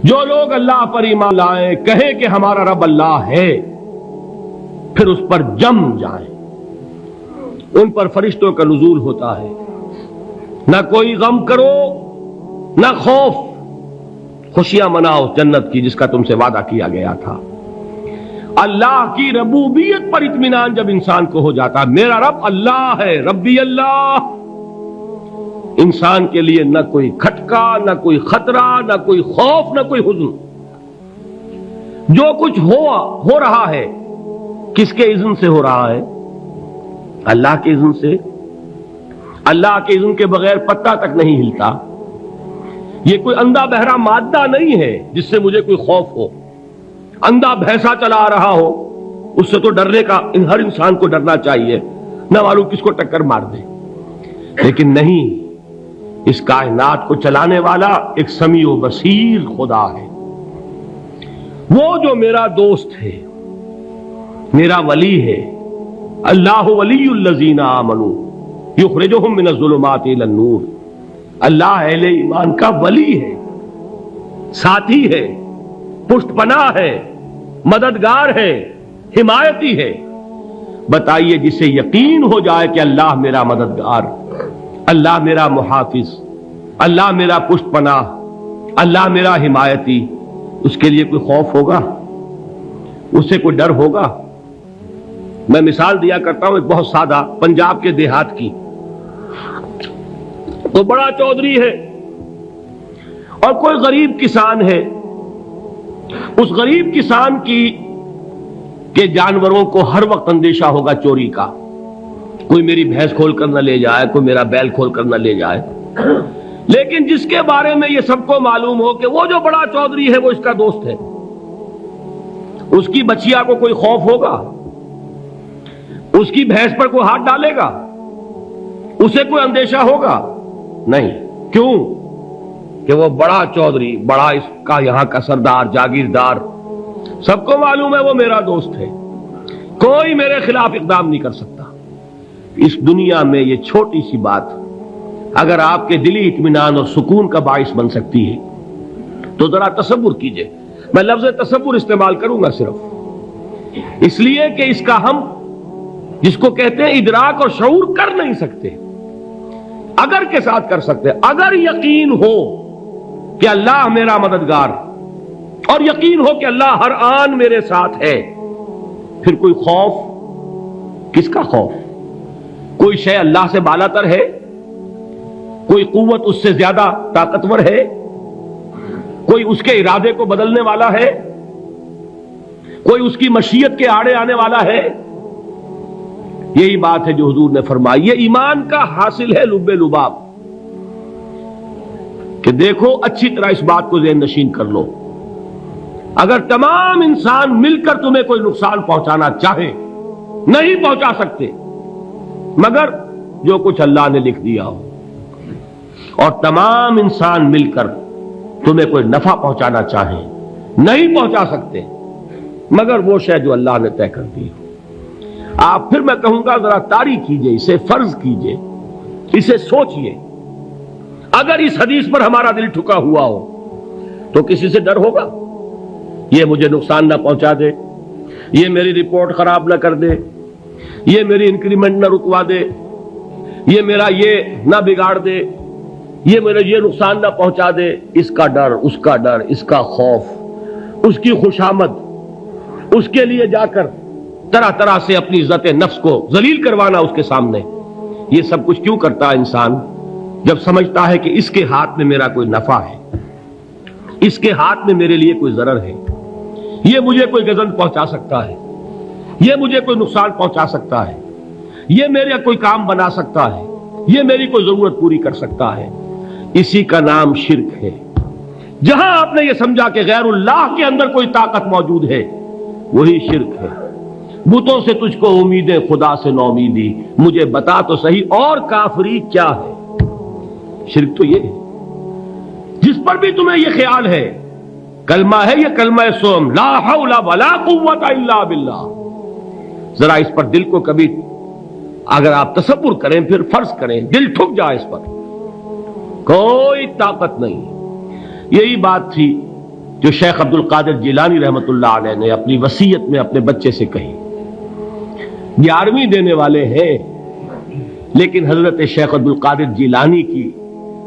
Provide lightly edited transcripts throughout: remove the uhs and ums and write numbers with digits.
جو لوگ اللہ پر ایمان لائیں کہیں کہ ہمارا رب اللہ ہے، پھر اس پر جم جائیں، ان پر فرشتوں کا نزول ہوتا ہے، نہ کوئی غم کرو نہ خوف، خوشیاں مناؤ جنت کی جس کا تم سے وعدہ کیا گیا تھا۔ اللہ کی ربوبیت پر اطمینان جب انسان کو ہو جاتا، میرا رب اللہ ہے، ربی اللہ، انسان کے لیے نہ کوئی کھٹکا، نہ کوئی خطرہ، نہ کوئی خوف، نہ کوئی حزن۔ جو کچھ ہو رہا ہے کس کے اذن سے ہو رہا ہے؟ اللہ کے اذن سے۔ اللہ کے اذن کے بغیر پتہ تک نہیں ہلتا۔ یہ کوئی اندھا بہرا مادہ نہیں ہے جس سے مجھے کوئی خوف ہو۔ اندھا بھینسا چلا آ رہا ہو اس سے تو ڈرنے کا ہر انسان کو ڈرنا چاہیے، نہ معلوم کس کو ٹکر مار دے، لیکن نہیں، اس کائنات کو چلانے والا ایک سمیع و بصیر خدا ہے، وہ جو میرا دوست ہے، میرا ولی ہے۔ اللہ ولی الذین آمنوا یخرجہم من الظلمات الی النور۔ اللہ اہل ایمان کا ولی ہے، ساتھی ہے، پشت پناہ ہے، مددگار ہے، حمایتی ہے۔ بتائیے جسے یقین ہو جائے کہ اللہ میرا مددگار، اللہ میرا محافظ، اللہ میرا پشت پناہ، اللہ میرا حمایتی، اس کے لیے کوئی خوف ہوگا؟ اس سے کوئی ڈر ہوگا؟ میں مثال دیا کرتا ہوں ایک بہت سادہ، پنجاب کے دیہات کی۔ تو بڑا چودھری ہے اور کوئی غریب کسان ہے، اس غریب کسان کے جانوروں کو ہر وقت اندیشہ ہوگا چوری کا، کوئی میری بھینس کھول کر نہ لے جائے، کوئی میرا بیل کھول کر نہ لے جائے۔ لیکن جس کے بارے میں یہ سب کو معلوم ہو کہ وہ جو بڑا چودھری ہے وہ اس کا دوست ہے، اس کی بچیا کو کوئی خوف ہوگا؟ اس کی بھینس پر کوئی ہاتھ ڈالے گا؟ اسے کوئی اندیشہ ہوگا؟ نہیں۔ کیوں؟ کہ وہ بڑا چودھری، بڑا اس کا یہاں کا سردار، جاگیردار، سب کو معلوم ہے وہ میرا دوست ہے، کوئی میرے خلاف اقدام نہیں کر سکتا۔ اس دنیا میں یہ چھوٹی سی بات اگر آپ کے دلی اطمینان اور سکون کا باعث بن سکتی ہے تو ذرا تصور کیجئے۔ میں لفظ تصور استعمال کروں گا صرف اس لیے کہ اس کا ہم جس کو کہتے ہیں ادراک اور شعور کر نہیں سکتے، اگر کے ساتھ کر سکتے۔ اگر یقین ہو کہ اللہ میرا مددگار اور یقین ہو کہ اللہ ہر آن میرے ساتھ ہے، پھر کوئی خوف، کس کا خوف؟ کوئی شے اللہ سے بالا تر ہے؟ کوئی قوت اس سے زیادہ طاقتور ہے؟ کوئی اس کے ارادے کو بدلنے والا ہے؟ کوئی اس کی مشیت کے آڑے آنے والا ہے؟ یہی بات ہے جو حضور نے فرمائی، یہ ایمان کا حاصل ہے لب لباب، کہ دیکھو اچھی طرح اس بات کو ذہن نشین کر لو، اگر تمام انسان مل کر تمہیں کوئی نقصان پہنچانا چاہے نہیں پہنچا سکتے، مگر جو کچھ اللہ نے لکھ دیا ہو، اور تمام انسان مل کر تمہیں کوئی نفع پہنچانا چاہیں نہیں پہنچا سکتے، مگر وہ شے جو اللہ نے طے کر دی ہو۔ آپ پھر میں کہوں گا ذرا طاری کیجئے، اسے فرض کیجئے، اسے سوچئے، اگر اس حدیث پر ہمارا دل ٹھکا ہوا ہو تو کسی سے ڈر ہوگا؟ یہ مجھے نقصان نہ پہنچا دے، یہ میری رپورٹ خراب نہ کر دے، یہ میری انکریمنٹ نہ رکوا دے، یہ میرا یہ نہ بگاڑ دے، یہ میرا یہ نقصان نہ پہنچا دے۔ اس کا ڈر، اس کا ڈر، اس کا خوف، اس کی خوشامد، اس کے لیے جا کر طرح طرح سے اپنی عزت نفس کو ذلیل کروانا اس کے سامنے، یہ سب کچھ کیوں کرتا ہے انسان؟ جب سمجھتا ہے کہ اس کے ہاتھ میں میرا کوئی نفع ہے، اس کے ہاتھ میں میرے لیے کوئی ضرر ہے، یہ مجھے کوئی غضب پہنچا سکتا ہے، یہ مجھے کوئی نقصان پہنچا سکتا ہے، یہ میرا کوئی کام بنا سکتا ہے، یہ میری کوئی ضرورت پوری کر سکتا ہے، اسی کا نام شرک ہے۔ جہاں آپ نے یہ سمجھا کہ غیر اللہ کے اندر کوئی طاقت موجود ہے، وہی شرک ہے۔ بتوں سے تجھ کو امیدیں، خدا سے نومیدی، مجھے بتا تو صحیح اور کافری کیا ہے؟ شرک تو یہ ہے۔ جس پر بھی تمہیں یہ خیال ہے، کلمہ ہے یہ کلمہ سوم، لا حول ولا قوت الا باللہ، ذرا اس پر دل کو کبھی اگر آپ تصور کریں، پھر فرض کریں، دل ٹھک جائے اس پر، کوئی طاقت نہیں۔ یہی بات تھی جو شیخ عبد القادر جیلانی رحمۃ اللہ علیہ نے اپنی وصیت میں اپنے بچے سے کہی. 11ویں دینے والے ہیں، لیکن حضرت شیخ عبد القادر جیلانی کی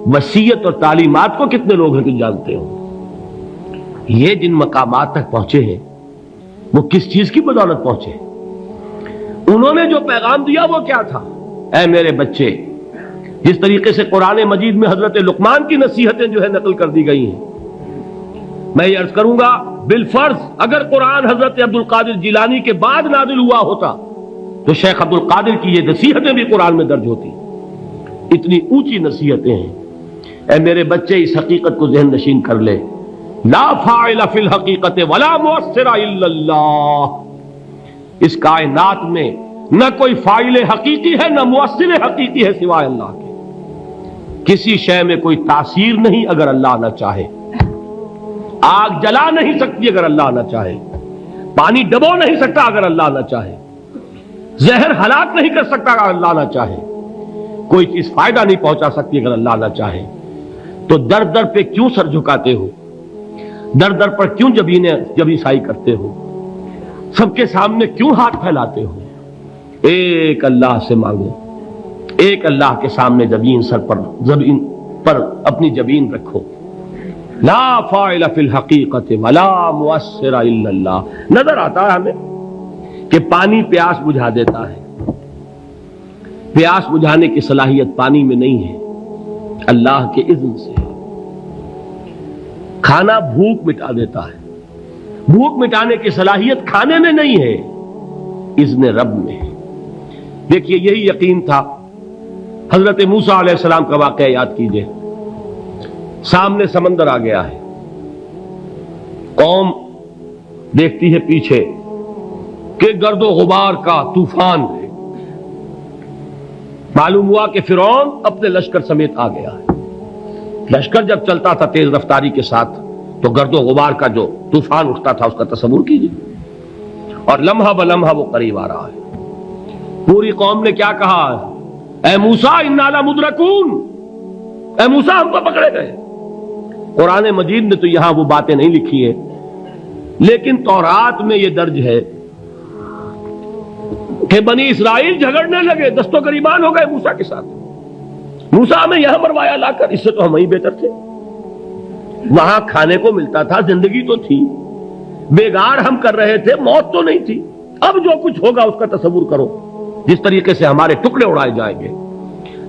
وصیت اور تعلیمات کو کتنے لوگ ہیں کہ جانتے ہو؟ یہ جن مقامات تک پہنچے ہیں وہ کس چیز کی بدولت پہنچے؟ انہوں نے جو پیغام دیا وہ کیا تھا؟ اے میرے بچے، جس طریقے سے قرآن مجید میں حضرت لقمان کی نصیحتیں جو ہے نقل کر دی گئی ہیں، میں یہ عرض کروں گا بالفرض اگر قرآن حضرت عبد القادر جیلانی کے بعد نازل ہوا ہوتا تو شیخ عبد القادر کی یہ نصیحتیں بھی قرآن میں درج ہوتی. اتنی اونچی نصیحتیں ہیں. اے میرے بچے، اس حقیقت کو ذہن نشین کر لے، لا فاعل فی الحقیقت ولا مؤثر الا اللہ. اس کائنات میں نہ کوئی فاعل حقیقی ہے نہ مؤثر حقیقی ہے سوائے اللہ کے. کسی شے میں کوئی تاثیر نہیں اگر اللہ نہ چاہے. آگ جلا نہیں سکتی اگر اللہ نہ چاہے. پانی ڈبو نہیں سکتا اگر اللہ نہ چاہے. زہر ہلاک نہیں کر سکتا اگر اللہ نہ چاہے. کوئی چیز فائدہ نہیں پہنچا سکتی اگر اللہ نہ چاہے. تو در در پہ کیوں سر جھکاتے ہو؟ در در پر کیوں جبیں سائی کرتے ہو؟ سب کے سامنے کیوں ہاتھ پھیلاتے ہو؟ ایک اللہ سے مانگو، ایک اللہ کے سامنے زمین پر اپنی جبین رکھو. لا فاعل فی الحقیقت ولا مؤثر الا اللہ. نظر آتا ہے ہمیں کہ پانی پیاس بجھا دیتا ہے. پیاس بجھانے کی صلاحیت پانی میں نہیں ہے، اللہ کے اذن سے. کھانا بھوک مٹا دیتا ہے، بھوک مٹانے کی صلاحیت کھانے میں نہیں ہے، اذن رب میں ہے. دیکھیے یہی یقین تھا. حضرت موسیٰ علیہ السلام کا واقعہ یاد کیجئے. سامنے سمندر آ گیا ہے، قوم دیکھتی ہے پیچھے کہ گرد و غبار کا طوفان ہے. معلوم ہوا کہ فرعون اپنے لشکر سمیت آ گیا ہے. لشکر جب چلتا تھا تیز رفتاری کے ساتھ تو گرد و غبار کا جو طوفان اٹھتا تھا اس کا تصور کیجئے. اور لمحہ بلمحہ وہ قریب آ رہا ہے. پوری قوم نے کیا کہا؟ اے موسیٰ انا لمدرکون، اے موسیٰ ہم کو پکڑے گئے. قرآن مجید نے تو یہاں وہ باتیں نہیں لکھی ہیں، لیکن تورات میں یہ درج ہے کہ بنی اسرائیل جھگڑنے لگے، دست و گریبان ہو گئے موسیٰ کے ساتھ. موسیٰ ہمیں یہاں مروایا لا کر، اس سے تو ہم ہی بہتر تھے. وہاں کھانے کو ملتا تھا، زندگی تو تھی، بیگار ہم کر رہے تھے، موت تو نہیں تھی. اب جو کچھ ہوگا اس کا تصور کرو، جس طریقے سے ہمارے ٹکڑے اڑائے جائیں گے.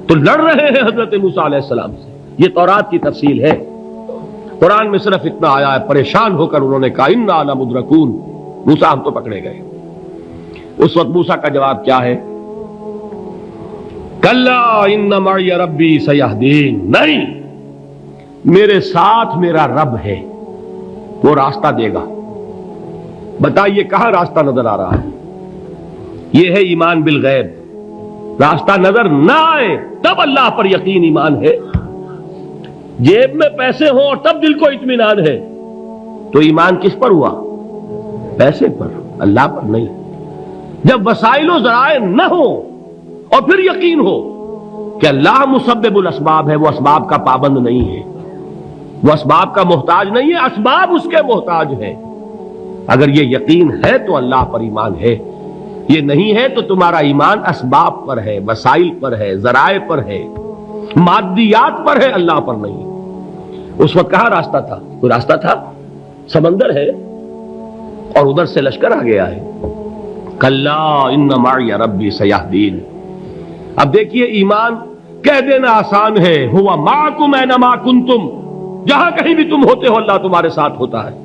تو لڑ رہے ہیں حضرت موسیٰ علیہ السلام سے. یہ تورات کی تفصیل ہے. قرآن میں صرف اتنا آیا ہے، پریشان ہو کر انہوں نے کہا انا لمدرکون، موسیٰ ہم تو پکڑے گئے. اس وقت موسیٰ کا جواب کیا ہے؟ کلا ان معی ربی سیہدین. نہیں، میرے ساتھ میرا رب ہے، وہ راستہ دے گا. بتائیے کہاں راستہ نظر آ رہا ہے؟ یہ ہے ایمان بالغیب. راستہ نظر نہ آئے تب اللہ پر یقین ایمان ہے. جیب میں پیسے ہوں اور تب دل کو اطمینان ہے تو ایمان کس پر ہوا؟ پیسے پر، اللہ پر نہیں. جب وسائل و ذرائع نہ ہو اور پھر یقین ہو کہ اللہ مسبب الاسباب ہے، وہ اسباب کا پابند نہیں ہے، وہ اسباب کا محتاج نہیں ہے، اسباب اس کے محتاج ہے. اگر یہ یقین ہے تو اللہ پر ایمان ہے. یہ نہیں ہے تو تمہارا ایمان اسباب پر ہے، وسائل پر ہے، ذرائع پر ہے، مادیات پر ہے، اللہ پر نہیں. اس وقت کہاں راستہ تھا؟ کوئی راستہ تھا؟ سمندر ہے اور ادھر سے لشکر آ گیا ہے. کلا ان معی ربی سیہدین. اب دیکھیے ایمان کہہ دینا آسان ہے، ہوا معکم اینما کنتم، جہاں کہیں بھی تم ہوتے ہو اللہ تمہارے ساتھ ہوتا ہے.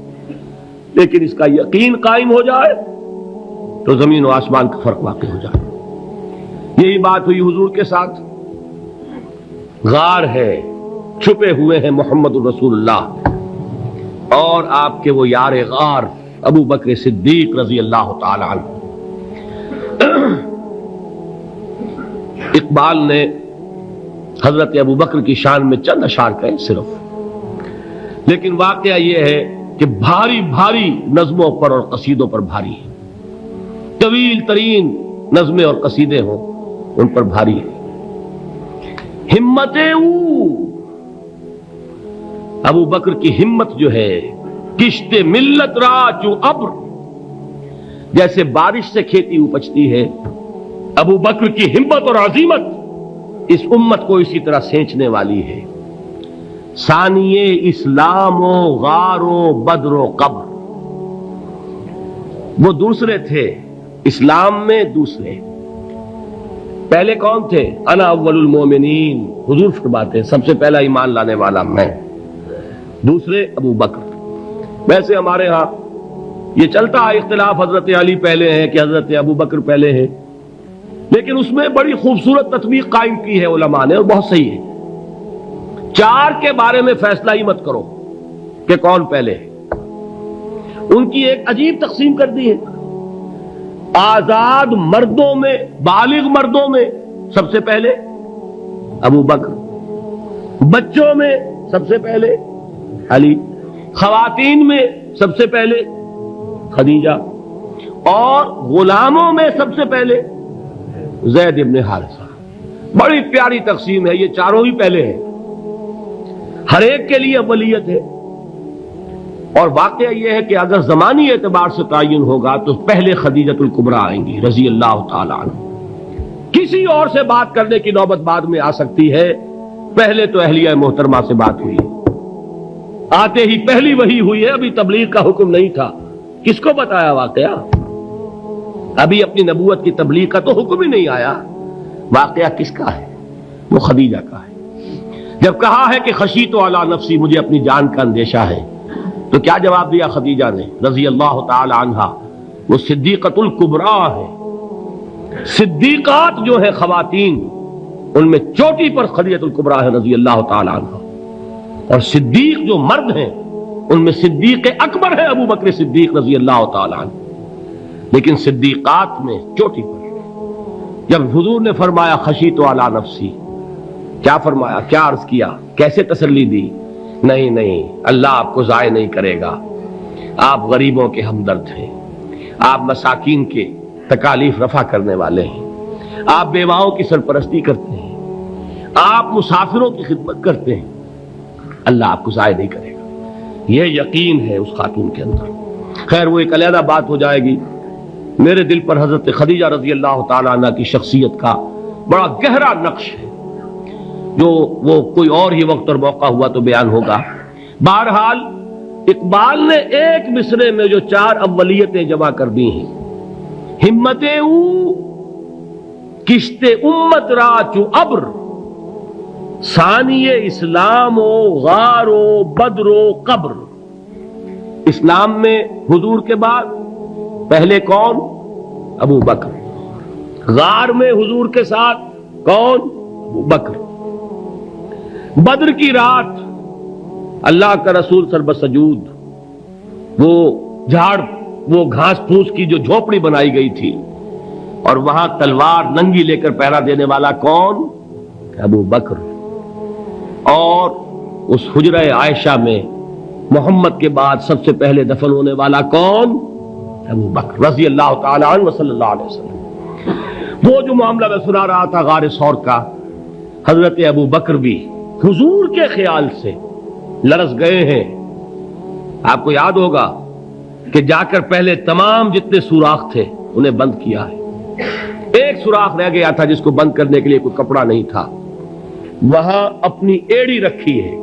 لیکن اس کا یقین قائم ہو جائے تو زمین و آسمان کا فرق واقع ہو جائے. یہی بات ہوئی حضور کے ساتھ. غار ہے، چھپے ہوئے ہیں محمد الرسول اللہ اور آپ کے وہ یار غار ابو بکر صدیق رضی اللہ تعالی عنہ. اقبال نے حضرت ابو بکر کی شان میں چند اشعار کہے صرف، لیکن واقعہ یہ ہے کہ بھاری بھاری نظموں پر اور قصیدوں پر بھاری ہے. طویل ترین نظمیں اور قصیدے ہوں ان پر بھاری ہے. ہمت ابو بکر کی ہمت جو ہے کشت ملت را چو ابر، جیسے بارش سے کھیتی اپجتی ہے، ابو بکر کی ہمت اور عزیمت اس امت کو اسی طرح سینچنے والی ہے۔ ثانیے اسلام و غار و بدر و قبر، وہ دوسرے تھے اسلام میں، دوسرے پہلے کون تھے؟ انا اول المومنین، حضور فرماتے ہیں سب سے پہلا ایمان لانے والا میں، دوسرے ابو بکر۔ ویسے ہمارے ہاں یہ چلتا ہے اختلاف، حضرت علی پہلے ہیں کہ حضرت ابو بکر پہلے ہیں، لیکن اس میں بڑی خوبصورت تطبیق قائم کی ہے علماء نے، اور بہت صحیح ہے۔ چار کے بارے میں فیصلہ ہی مت کرو کہ کون پہلے ہے، ان کی ایک عجیب تقسیم کر دی ہے۔ آزاد مردوں میں، بالغ مردوں میں سب سے پہلے ابو بکر، بچوں میں سب سے پہلے علی، خواتین میں سب سے پہلے خدیجہ، اور غلاموں میں سب سے پہلے زید ابن حارثہ۔ بڑی پیاری تقسیم ہے، یہ چاروں ہی پہلے ہیں، ہر ایک کے لیے اولیت ہے۔ اور واقعہ یہ ہے کہ اگر زمانی اعتبار سے تعین ہوگا تو پہلے خدیجۃ الکبریٰ آئیں گی رضی اللہ تعالی عنہ، کسی اور سے بات کرنے کی نوبت بعد میں آ سکتی ہے، پہلے تو اہلیہ محترمہ سے بات ہوئی، آتے ہی پہلی وحی ہوئی ہے، ابھی تبلیغ کا حکم نہیں تھا۔ کس کو بتایا واقعہ؟ ابھی اپنی نبوت کی تبلیغ کا تو حکم ہی نہیں آیا، واقعہ کس کا ہے؟ وہ خدیجہ کا ہے۔ جب کہا ہے کہ خشیت علی نفسی، مجھے اپنی جان کا اندیشہ ہے، تو کیا جواب دیا خدیجہ نے رضی اللہ تعالی عنہا؟ وہ صدیقۃ الکبریٰ ہے، صدیقات جو ہے خواتین ان میں چوٹی پر خدیجۃ الکبریٰ ہے رضی اللہ تعالی عنہا، اور صدیق جو مرد ہیں ان میں صدیق اکبر ہے ابو بکر صدیق رضی اللہ تعالی عنہ، لیکن صدیقات میں چوٹی پر۔ جب حضور نے فرمایا خشیت علی نفسی، کیا فرمایا، کیا عرض کیا، کیسے تسلی دی؟ نہیں نہیں، اللہ آپ کو ضائع نہیں کرے گا، آپ غریبوں کے ہمدرد ہیں، آپ مساکین کے تکالیف رفع کرنے والے ہیں، آپ بیواؤں کی سرپرستی کرتے ہیں، آپ مسافروں کی خدمت کرتے ہیں، اللہ آپ کو ضائع نہیں کرے گا۔ یہ یقین ہے اس خاتون کے اندر۔ خیر وہ ایک علیحدہ بات ہو جائے گی۔ میرے دل پر حضرت خدیجہ رضی اللہ تعالی عنہ کی شخصیت کا بڑا گہرا نقش ہے، جو وہ کوئی اور ہی وقت اور موقع ہوا تو بیان ہوگا۔ بہرحال اقبال نے ایک مصرے میں جو چار اولیتیں جمع کر دی ہیں، ہمتیں او کشت امت را چو ابر، ثانی اسلام و غار و بدر و قبر۔ اسلام میں حضور کے بعد پہلے کون؟ ابو بکر۔ غار میں حضور کے ساتھ کون؟ ابو بکر۔ بدر کی رات اللہ کا رسول سر بسجود، وہ جھاڑ، وہ گھاس پھوس کی جو جھوپڑی بنائی گئی تھی، اور وہاں تلوار ننگی لے کر پہرا دینے والا کون؟ ابو بکر۔ اور اس حجرہ عائشہ میں محمد کے بعد سب سے پہلے دفن ہونے والا کون؟ ابو بکر رضی اللہ تعالی عنہ صلی اللہ علیہ وسلم۔ وہ جو معاملہ میں سنا رہا تھا غار ثور کا، حضرت ابو بکر بھی حضور کے خیال سے لرز گئے ہیں۔ آپ کو یاد ہوگا کہ جا کر پہلے تمام جتنے سوراخ تھے انہیں بند کیا ہے، ایک سوراخ رہ گیا تھا جس کو بند کرنے کے لیے کوئی کپڑا نہیں تھا، وہاں اپنی ایڑی رکھی ہے،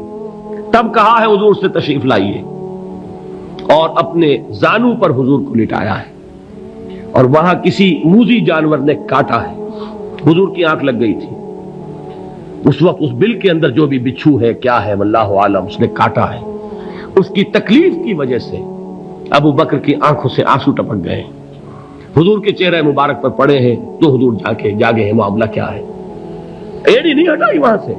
تب کہا ہے حضور سے تشریف لائیے، اور اپنے زانو پر حضور کو لٹایا ہے، اور وہاں کسی موذی جانور نے کاٹا ہے، حضور کی آنکھ لگ گئی تھی اس وقت، اس بل کے اندر جو بھی بچھو ہے کیا ہے واللہ عالم، اس نے کاٹا ہے، اس کی تکلیف کی وجہ سے ابو بکر کی آنکھوں سے آنسو ٹپک گئے، حضور کے چہرے مبارک پر پڑے ہیں، تو حضور جاگے ہیں، معاملہ کیا ہے؟ ایڑی نہیں ہٹائی وہاں سے،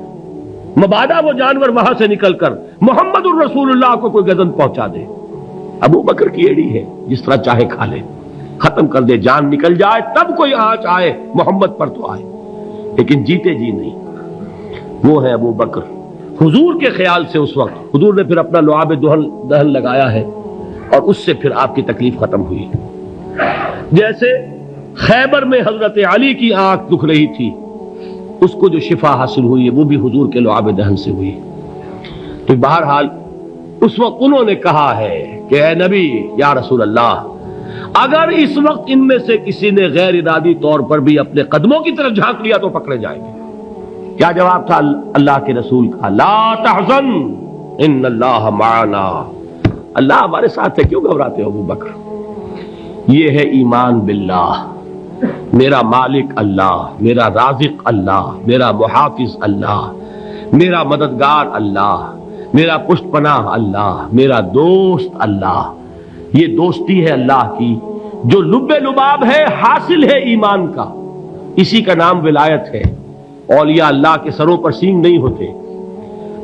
مبادا وہ جانور وہاں سے نکل کر محمد الرسول اللہ کو کوئی گزن پہنچا دے، ابو بکر کی ایڑی ہے، جس طرح چاہے کھا لے، ختم کر دے، جان نکل جائے تب کوئی آنچ آئے، محمد پر تو آئے، لیکن جیتے جی نہیں۔ وہ ہے ابو بکر۔ حضور کے خیال سے اس وقت حضور نے پھر اپنا لعاب دہن لگایا ہے، اور اس سے پھر آپ کی تکلیف ختم ہوئی۔ جیسے خیبر میں حضرت علی کی آنکھ دکھ رہی تھی، اس کو جو شفا حاصل ہوئی ہے وہ بھی حضور کے لعاب دہن سے ہوئی۔ تو بہرحال اس وقت انہوں نے کہا ہے کہ اے نبی یا رسول اللہ، اگر اس وقت ان میں سے کسی نے غیر ارادی طور پر بھی اپنے قدموں کی طرف جھانک لیا تو پکڑے جائیں گے۔ کیا جواب تھا اللہ کے رسول کا؟ لا تحزن ان اللہ معنا، اللہ ہمارے ساتھ ہے، کیوں گھبراتے ہو ابو بکر؟ یہ ہے ایمان باللہ، میرا مالک اللہ، میرا رازق اللہ، میرا محافظ اللہ، میرا مددگار اللہ، میرا پشت پناہ اللہ، میرا دوست اللہ۔ یہ دوستی ہے اللہ کی جو لب لباب ہے، حاصل ہے ایمان کا، اسی کا نام ولایت ہے۔ اولیاء اللہ کے سروں پر سینگ نہیں ہوتے،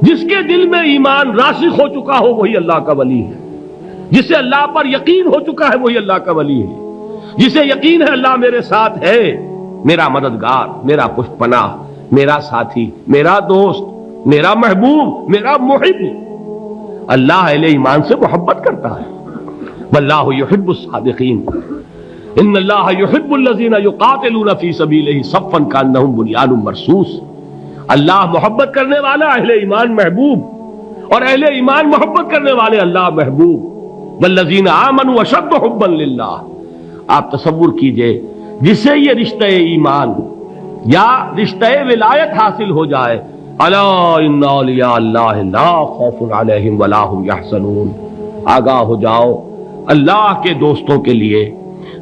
جس کے دل میں ایمان راسخ ہو چکا ہو وہی اللہ کا ولی ہے، جسے اللہ پر یقین ہو چکا ہے وہی اللہ کا ولی ہے، جسے یقین ہے اللہ میرے ساتھ ہے، میرا مددگار، میرا پشت پناہ، میرا ساتھی، میرا دوست، میرا محبوب، میرا محب۔ اللہ اہل ایمان سے محبت کرتا ہے۔ واللہ یحب الصادقین، ان اللہ یحب الذین یقاتلون فی سبیلہ صفا کانہم بنیان مرصوص۔ اللہ محبت کرنے والا، اہل ایمان محبوب، اور اہل ایمان محبت کرنے والے اللہ محبوب۔ والذین آمنوا اشد حبا للہ۔ آپ تصور کیجئے جسے یہ رشتہ ایمان یا رشتہ ولایت حاصل ہو جائے، الا ان اولیاء اللہ لا خوف علیہم ولا هم یحزنون، آگاہ ہو جاؤ، اللہ کے دوستوں کے لیے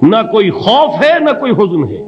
نہ کوئی خوف ہے نہ کوئی حزن ہے۔